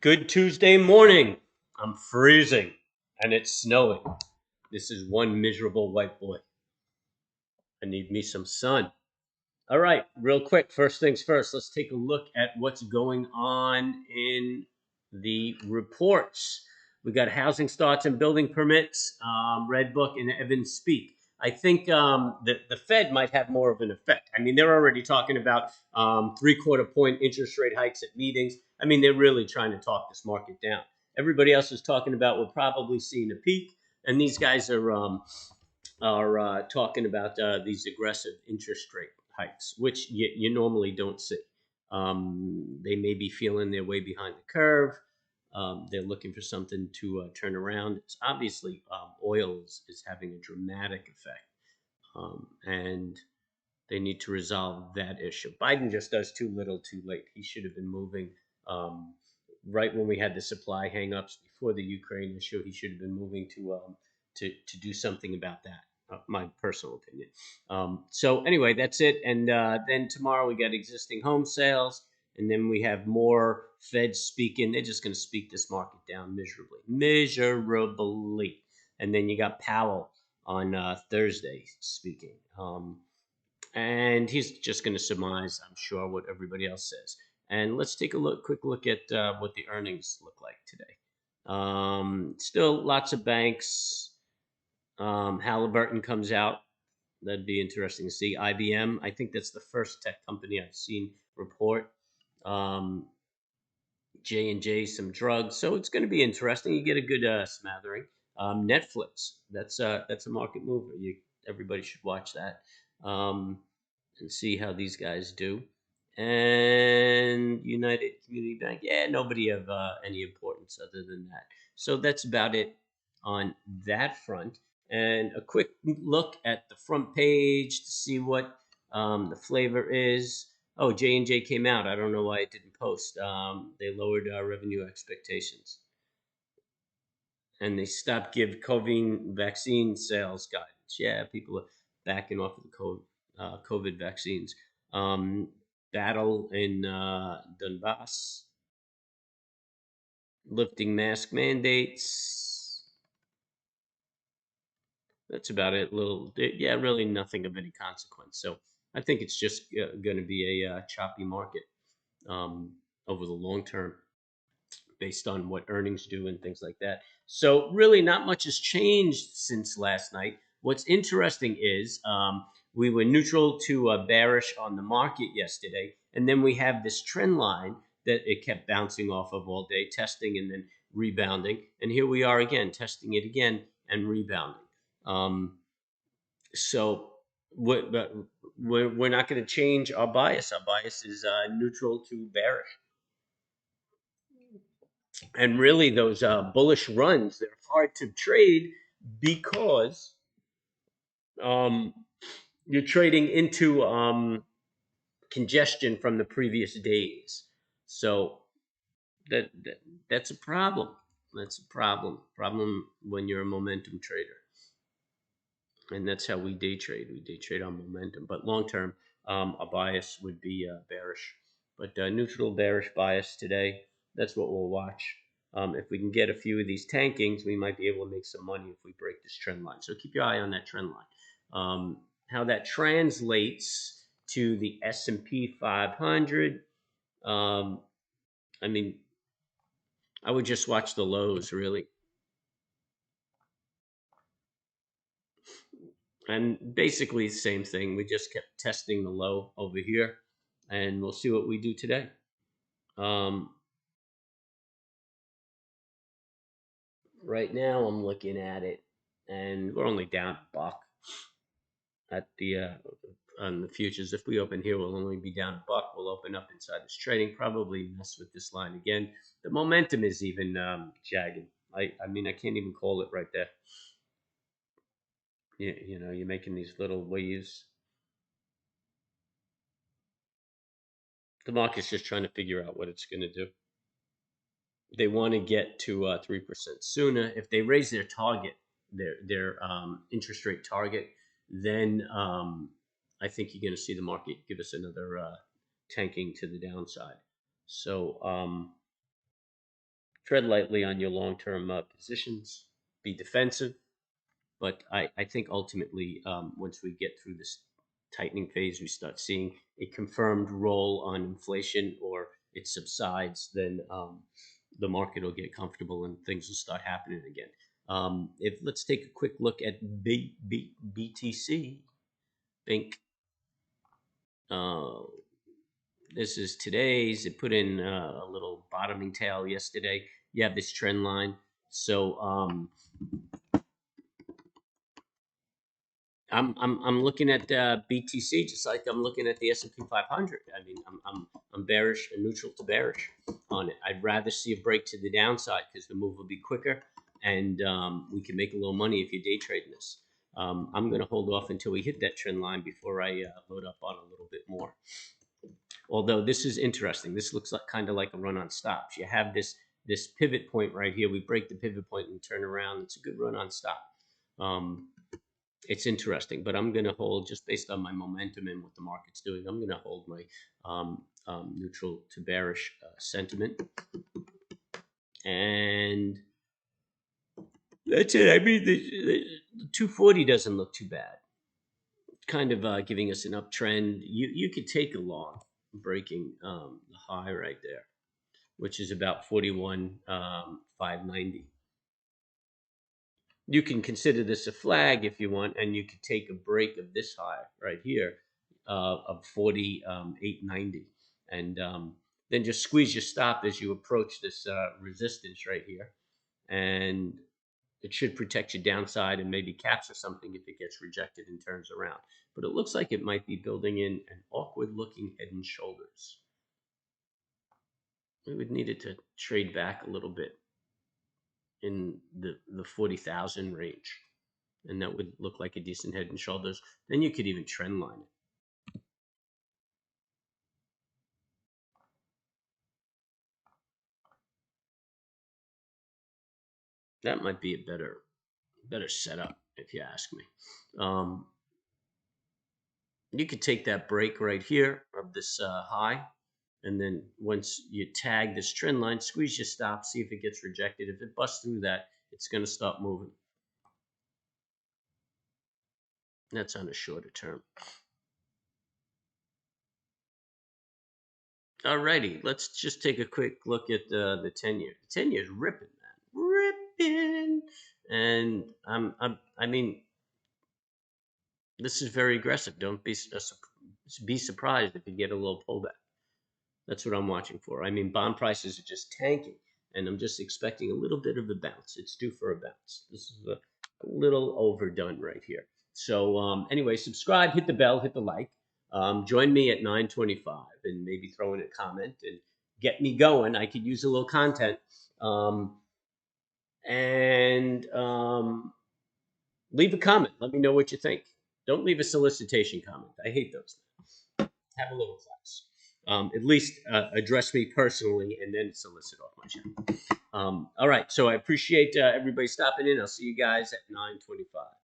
Good Tuesday morning. I'm freezing and it's snowing. This is one miserable white boy. I need me some sun. All right, real quick, first things first, let's take a look at what's going on in the reports. We got housing starts and building permits, Red Book, and Evans Speak. I think the Fed might have more of an effect. I mean, they're already talking about 3/4 point interest rate hikes at meetings. I mean, they're really trying to talk this market down. Everybody else is talking about we're probably seeing a peak, and these guys are talking about these aggressive interest rate hikes, which you normally don't see. They may be feeling their way behind the curve. They're looking for something to turn around. It's obviously oil is having a dramatic effect, and they need to resolve that issue. Biden just does too little, too late. He should have been moving right when we had the supply hangups before the Ukraine issue. He should have been moving to do something about that. My personal opinion. So anyway, that's it. And then tomorrow we got existing home sales, and then we have more Fed speaking. They're just going to speak this market down miserably. And then you got Powell on Thursday speaking. And he's just going to surmise, I'm sure, what everybody else says. And let's take a quick look at what the earnings look like today. Still lots of banks. Halliburton comes out. That'd be interesting to see. IBM, I think that's the first tech company I've seen report. J&J, some drugs. So it's going to be interesting. You get a good smattering. Netflix, that's a market mover. Everybody should watch that. And see how these guys do. And United Community Bank, yeah, nobody of any importance other than that. So that's about it on that front. And a quick look at the front page to see what the flavor is. Oh, J&J came out. I don't know why it didn't post. They lowered revenue expectations. And they stopped give COVID vaccine sales guidance. Yeah, people are backing off of the COVID vaccines. Battle in Donbass, lifting mask mandates. That's about it. Yeah, really nothing of any consequence. So I think it's just going to be a choppy market over the long term, based on what earnings do and things like that. So really, not much has changed since last night. What's interesting is we were neutral to bearish on the market yesterday, and then we have this trend line that it kept bouncing off of all day, testing and then rebounding. And here we are again, testing it again and rebounding. So we're not going to change our bias. Our bias is neutral to bearish. And really, those bullish runs, they're hard to trade because um, you're trading into congestion from the previous days. So that's a problem. That's a problem when you're a momentum trader. And that's how we day trade. We day trade on momentum. But long term, a bias would be bearish. But neutral bearish bias today, that's what we'll watch. If we can get a few of these tankings, we might be able to make some money if we break this trend line. So keep your eye on that trend line. How that translates to the S&P 500. I mean, I would just watch the lows, really. And basically the same thing. We just kept testing the low over here, and we'll see what we do today. Right now I'm looking at it, and we're only down a buck at the on the futures. If we open here, we'll only be down a buck. We'll open up inside this trading, probably mess with this line again. The momentum is even jagging. I mean, I can't even call it right there. You know, you're making these little waves. The market's just trying to figure out what it's going to do. They want to get to 3% sooner. If they raise their target, their interest rate target, then I think you're going to see the market give us another tanking to the downside. So tread lightly on your long-term positions. Be defensive. But I think ultimately, once we get through this tightening phase, we start seeing a confirmed roll on inflation or it subsides, then the market will get comfortable and things will start happening again. If let's take a quick look at BTC. Think this is today's. It put in a little bottoming tail yesterday. You have this trend line. So I'm looking at BTC just like I'm looking at the S&P 500. I mean, I'm bearish and neutral to bearish on it. I'd rather see a break to the downside because the move will be quicker and we can make a little money if you're day trading this. I'm going to hold off until we hit that trend line before I load up on a little bit more. Although this is interesting. This looks like kind of like a run on stops. You have this pivot point right here. We break the pivot point and turn around. It's a good run on stop. It's interesting, but I'm going to hold just based on my momentum and what the market's doing. I'm going to hold my neutral to bearish sentiment. And that's it. I mean, the 240 doesn't look too bad. Kind of giving us an uptrend. You could take a long breaking the high right there, which is about 41,590. You can consider this a flag if you want, and you could take a break of this high right here of 48.90, and then just squeeze your stop as you approach this resistance right here, and it should protect your downside and maybe capture something if it gets rejected and turns around. But it looks like it might be building in an awkward-looking head and shoulders. We would need it to trade back a little bit in the 40,000 range. And that would look like a decent head and shoulders. Then you could even trend line it. That might be a better setup if you ask me. You could take that break right here of this high, and then once you tag this trend line, squeeze your stop, see if it gets rejected. If it busts through that, it's going to stop moving. That's on a shorter term. Alrighty, let's just take a quick look at the 10-year. The 10-year is ripping, man, ripping. And I mean, this is very aggressive. Don't be surprised if you get a little pullback. That's what I'm watching for. I mean, bond prices are just tanking, and I'm just expecting a little bit of a bounce. It's due for a bounce. This is a little overdone right here. So anyway, subscribe, hit the bell, hit the like. Join me at 9:25 and maybe throw in a comment and get me going. I could use a little content. Leave a comment. Let me know what you think. Don't leave a solicitation comment. I hate those. Have a little class. At least address me personally and then solicit off my channel. All right. So I appreciate everybody stopping in. I'll see you guys at 9:25.